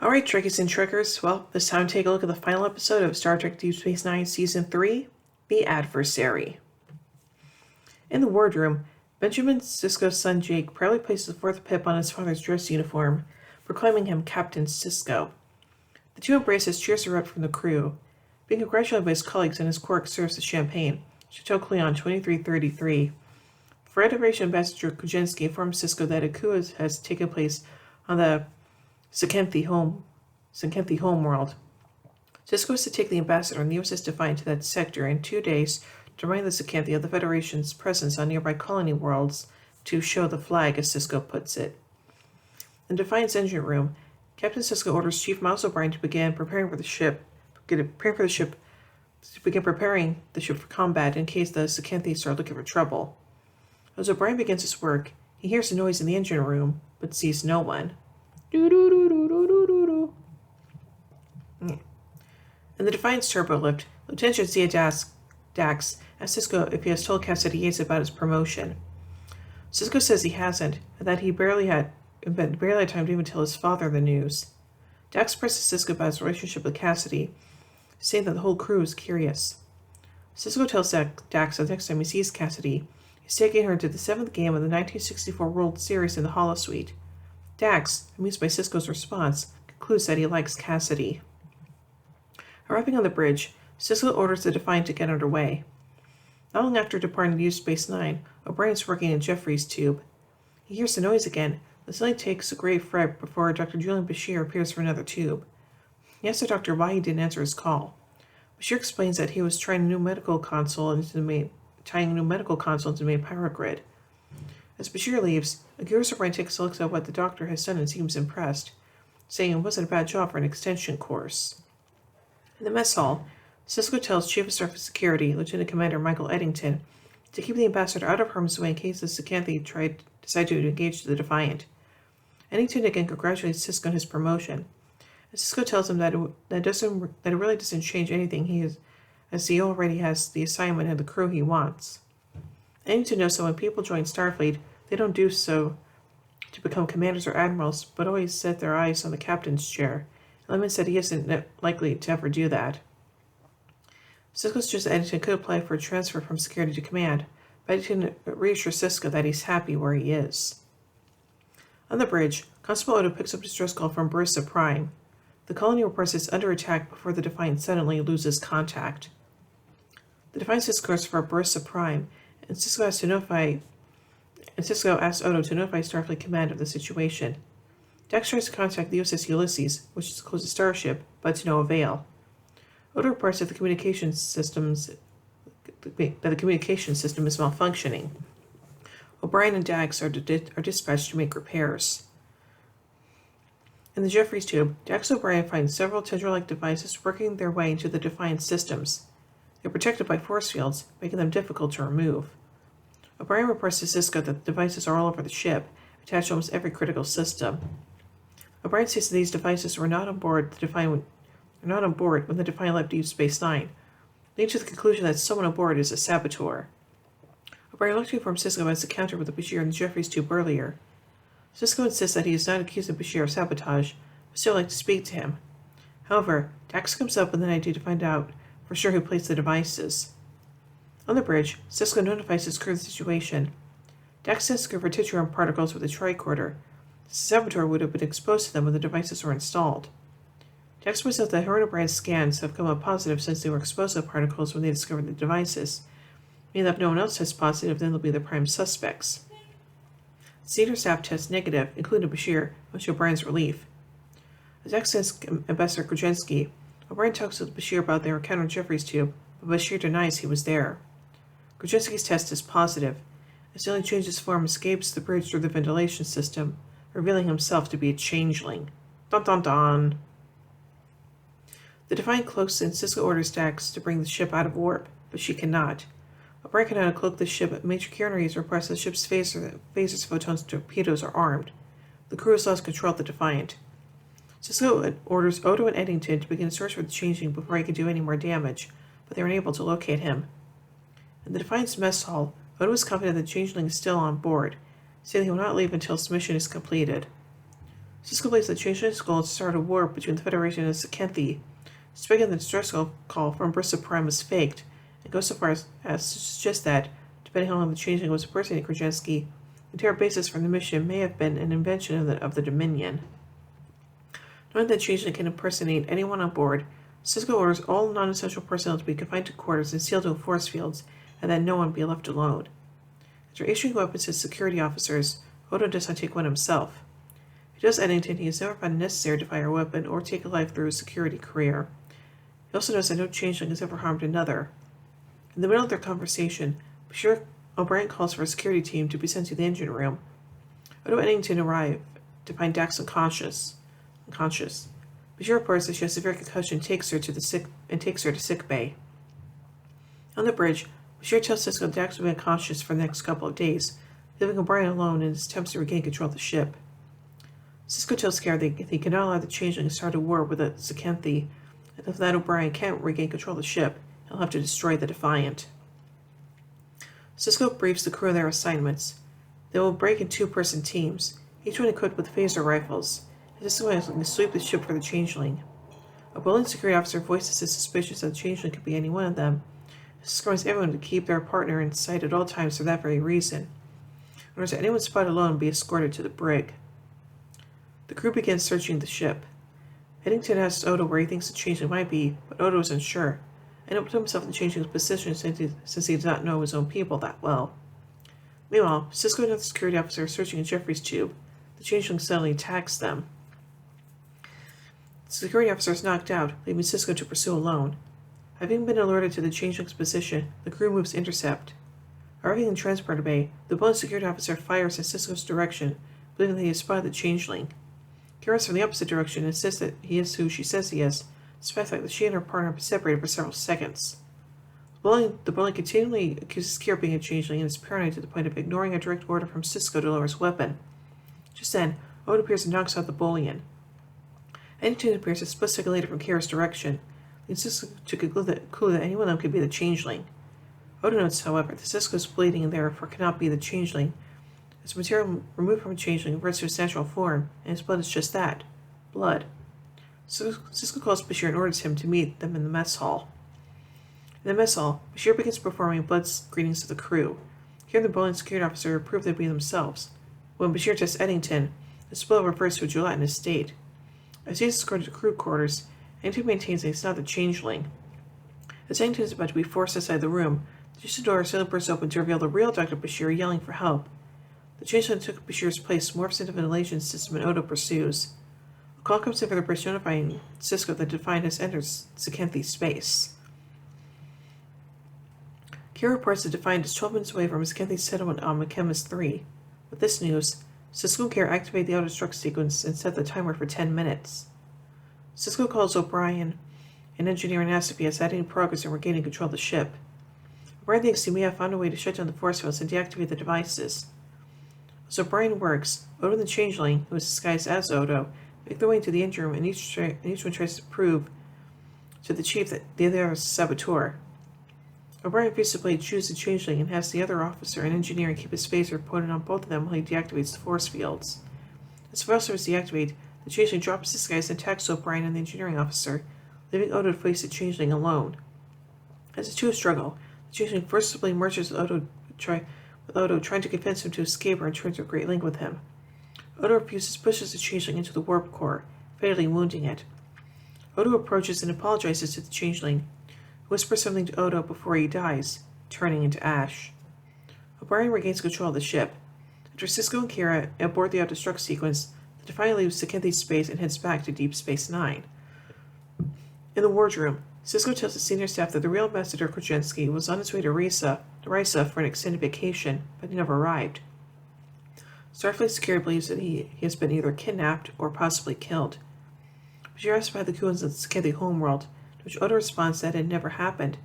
Alright, Trekkies and Trekkers, well, it's time to take a look at the final episode of Star Trek Deep Space Nine Season 3, The Adversary. In the wardroom, Benjamin Sisko's son Jake proudly places the fourth pip on his father's dress uniform, proclaiming him Captain Sisko. The two embrace as cheers erupt from the crew. Being congratulated by his colleagues and his quark serves the champagne, Chateau Cleon 2333. Federation Ambassador Kuczynski informs Sisko that a coup has taken place on the Sakenthi homeworld. Sisko is to take the ambassador and the USS Defiant to that sector in 2 days to remind the Sakenthi of the Federation's presence on nearby colony worlds to show the flag, as Sisko puts it. In Defiant's engine room, Captain Sisko orders Chief Miles O'Brien to begin preparing the ship for combat in case the Sakenthi start looking for trouble. As O'Brien begins his work, he hears a noise in the engine room, but sees no one. In the Defiant's turbo lift, Lieutenant Jadzia Dax asks Sisko if he has told Cassidy Yates about his promotion. Sisko says he hasn't, and that he barely had time to even tell his father the news. Dax presses Sisko about his relationship with Cassidy, saying that the whole crew is curious. Sisko tells Dax that next time he sees Cassidy, he's taking her to the 7th game of the 1964 World Series in the holosuite. Dax, amused by Sisko's response, concludes that he likes Cassidy. Arriving on the bridge, Sisko orders the Defiant to get underway. Not long after departing Deep Space Nine, O'Brien is working in Jeffrey's tube. He hears the noise again, but suddenly takes a grave fright before Dr. Julian Bashir appears from another tube. He asks the doctor why he didn't answer his call. Bashir explains that he was tying a new medical console into the main power grid. As Bashir leaves, Aguirre O'Brien takes a look at what the doctor has done and seems impressed, saying it wasn't a bad job for an extension course. In the mess hall, Sisko tells Chief of Staff of Security, Lieutenant Commander Michael Eddington, to keep the ambassador out of harm's way in case the Sakenthi decide to engage the Defiant. Eddington again congratulates Sisko on his promotion, and Sisko tells him that it really doesn't change anything, as he already has the assignment and the crew he wants. Eddington knows that when people join Starfleet, they don't do so to become commanders or admirals, but always set their eyes on the captain's chair. Lemon said he isn't likely to ever do that. Sisko suggests Eddington could apply for a transfer from security to command, but Eddington reassures Sisko that he's happy where he is. On the bridge, Constable Odo picks up a distress call from Barissa Prime. The colony reports it's under attack before the Defiant suddenly loses contact. The Defiant escorts for Barissa Prime, and Sisko asks Odo to notify Starfleet Command of the situation. Dax tries to contact the USS Ulysses, which is the closest starship, but to no avail. Odo reports that the communication system is malfunctioning. O'Brien and Dax are dispatched to make repairs. In the Jeffries tube, Dax and O'Brien find several tendril-like devices working their way into the Defiant systems. They're protected by force fields, making them difficult to remove. O'Brien reports to Sisko that the devices are all over the ship, attached to almost every critical system. O'Brien says that these devices were not on board when the Defiant left Deep Space Nine, leading to the conclusion that someone aboard is a saboteur. O'Brien looked to inform Sisko about his encounter with Bashir in the Jeffries tube earlier. Sisko insists that he is not accusing Bashir of sabotage, but still like to speak to him. However, Dax comes up with an idea to find out for sure who placed the devices. On the bridge, Sisko notifies his crew of the situation. Dax sends for tritium particles with a tricorder. The saboteur would have been exposed to them when the devices were installed. Dax points out that her and O'Brien's scans have come up positive since they were exposed to the particles when they discovered the devices, meaning that if no one else tests positive, then they'll be the prime suspects. The senior staff tests negative, including Bashir, much to O'Brien's relief. As Dax sends Ambassador Kuczynski, O'Brien talks with Bashir about their encounter in Jeffrey's tube, but Bashir denies he was there. Kuczynski's test is positive, as the only change his form escapes the bridge through the ventilation system, revealing himself to be a changeling. Dun dun dun! The Defiant cloaks and Sisko orders Dax to bring the ship out of warp, but she cannot. O'Brien cannot uncloak the ship, but Major Kiernan reports that the ship's phasers, photons, and torpedoes are armed. The crew has lost control of the Defiant. Sisko orders Odo and Eddington to begin a search for the changeling before he can do any more damage, but they are unable to locate him. In the Defiant's mess hall, Odo is confident that the changeling is still on board, saying he will not leave until his mission is completed. Cisco believes that Changeling's goal is to start a war between the Federation and Sakenthi. Speaking of the distress call from Brissa Prime was faked, and goes so far as to suggest that, depending on how long the Changeling was impersonating Krajewski, the entire basis for the mission may have been an invention of the Dominion. Knowing that Changeling can impersonate anyone on board, Cisco orders all non-essential personnel to be confined to quarters and sealed in force fields, and that no one be left alone. After issuing weapons to security officers, Odo does not take one himself. If he does Eddington, he has never found it necessary to fire a weapon or take a life through his security career. He also knows that no Changeling has ever harmed another. In the middle of their conversation, Bashir O'Brien calls for a security team to be sent to the engine room. Odo and Eddington arrive to find Dax unconscious. Bashir reports that she has severe concussion and takes her to sick bay. On the bridge, Bashir tells Cisco that Dax will be unconscious for the next couple of days, leaving O'Brien alone in his attempts to regain control of the ship. Cisco tells Kara that he cannot allow the Changeling to start a war with the Sakenthi, and if that O'Brien can't regain control of the ship, he'll have to destroy the Defiant. Cisco briefs the crew of their assignments. They will break in two-person teams, each one equipped with phaser rifles. This is going to sweep the ship for the Changeling. A Bolian security officer voices his suspicions that the Changeling could be any one of them. Cisco wants everyone to keep their partner in sight at all times for that very reason. Nor is anyone spotted alone be escorted to the brig. The crew begins searching the ship. Eddington asks Odo where he thinks the Changeling might be, but Odo is unsure, and it put himself in the Changeling's position since he does not know his own people that well. Meanwhile, Cisco and the security officer are searching in Jeffrey's tube. The Changeling suddenly attacks them. The security officer is knocked out, leaving Cisco to pursue alone. Having been alerted to the Changeling's position, the crew moves to intercept. Arriving in transporter bay, the Bolian security officer fires in Cisco's direction, believing that he has spotted the Changeling. Kara runs from the opposite direction and insists that he is who she says he is, despite the fact that she and her partner have been separated for several seconds. The Bolian continually accuses Kara of being a Changeling and is paranoid to the point of ignoring a direct order from Cisco to lower his weapon. Just then, Odo appears and knocks out the Bolian. Eddington appears a split second later from Kara's direction, leading Cisco to conclude that anyone of them could be the Changeling. Odo notes, however, that Cisco is bleeding and therefore cannot be the Changeling, as material removed from a Changeling reverts to its natural form, and his blood is just that, blood. Cisco calls Bashir and orders him to meet them in the mess hall. In the mess hall, Bashir begins performing blood greetings to the crew. Here the Bolian security officer prove they be themselves. When Bashir tests Eddington, the spill refers to a gelatinous state. As he is escorted to crew quarters, Eddington maintains that he's not the Changeling. As Eddington is about to be forced inside the room, just the door suddenly bursts open to reveal the real Dr. Bashir yelling for help. The Changeling took Bashir's place, morphs into a ventilation system, and Odo pursues. A call comes in for the bridge notifying Cisco that Defiant has entered Sakenthi space. Kira reports that Defiant is 12 minutes away from Sakenthi settlement on McChemis 3. With this news, Cisco and Kira activate the auto-destruct sequence and set the timer for 10 minutes. Cisco calls O'Brien, an engineer, and asks if he has had any progress in regaining control of the ship. O'Brien thinks he may have found a way to shut down the force fields and deactivate the devices. As O'Brien works, Odo and the Changeling, who is disguised as Odo, make their way into the engine room, and each one tries to prove to the chief that the other is a saboteur. O'Brien visibly chooses the Changeling and has the other officer and engineer keep his phaser pointed on both of them while he deactivates the force fields. As the force fields deactivate, the Changeling drops his disguise and attacks O'Brien and the engineering officer, leaving Odo to face the Changeling alone. As the two struggle, the Changeling forcibly merges with Odo, trying to convince him to escape or enter into a great link with him. Odo refuses, pushes the Changeling into the warp core, fatally wounding it. Odo approaches and apologizes to the Changeling, who whispers something to Odo before he dies, turning into ash. O'Brien regains control of the ship. After Cisco and Kira abort the auto-destruct sequence, the Defiant leaves Sakenthi space and heads back to Deep Space Nine. In the wardroom, Cisco tells the senior staff that the real ambassador Krajewski was on his way to Risa for an extended vacation, but he never arrived. Starfleet security believes that he has been either kidnapped or possibly killed. Bashir asks about the Kuans of the Sakenthi homeworld, to which Odo responds that it never happened,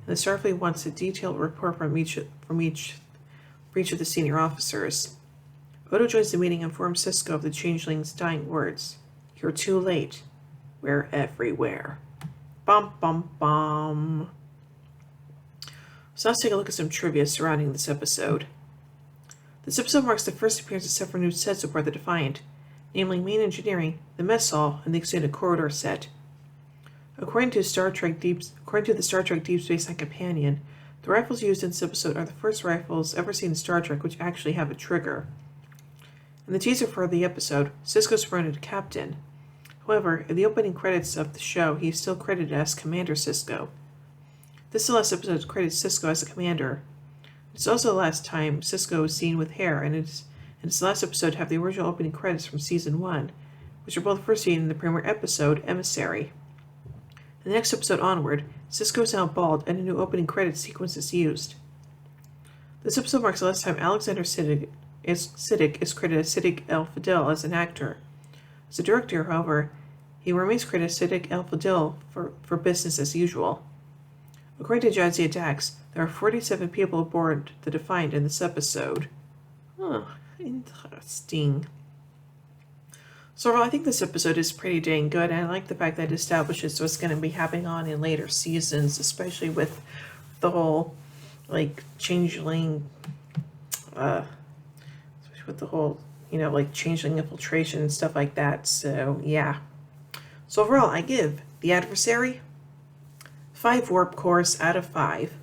and the Starfleet wants a detailed report from each of the senior officers. Odo joins the meeting and informs Cisco of the Changeling's dying words. "You're too late. We're everywhere." Bum bum bum. So let's take a look at some trivia surrounding this episode. This episode marks the first appearance of several new sets aboard the Defiant, namely main engineering, the mess hall, and the extended corridor set. According to the Star Trek Deep Space Nine companion, the rifles used in this episode are the first rifles ever seen in Star Trek which actually have a trigger. In the teaser for the episode, Sisko's promoted to captain. However, in the opening credits of the show, he is still credited as Commander Sisko. This is the last episode to credit Sisko as a commander. It's also the last time Sisko is seen with hair, and it's the last episode to have the original opening credits from Season 1, which are both first seen in the premiere episode, Adversary. In the next episode onward, Sisko is now bald, and a new opening credits sequence is used. This episode marks the last time Alexander Siddig is credited as Siddig El-Fadil as an actor. As a director, however, he remains credited as Siddig El-Fadil for business as usual. According to Jadzia Dax, there are 47 people aboard the Defiant in this episode. Interesting. So overall, I think this episode is pretty dang good, and I like the fact that it establishes what's going to be happening on in later seasons, especially with the whole, changeling, changeling infiltration and stuff like that. So, yeah. So overall, I give The Adversary 5 warp cores out of 5.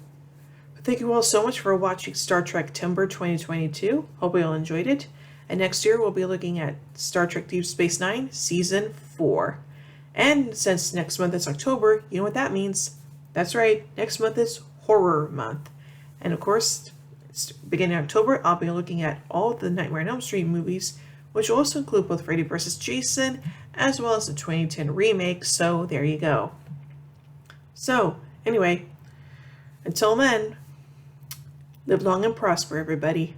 But thank you all so much for watching Star Trektember 2022. Hope you all enjoyed it. And next year we'll be looking at Star Trek Deep Space Nine Season 4. And since next month is October, you know what that means. That's right, next month is Horror Month. And of course, beginning in October, I'll be looking at all the Nightmare on Elm Street movies, which will also include both Freddy vs. Jason, as well as the 2010 remake, so there you go. So, anyway, until then, live long and prosper, everybody.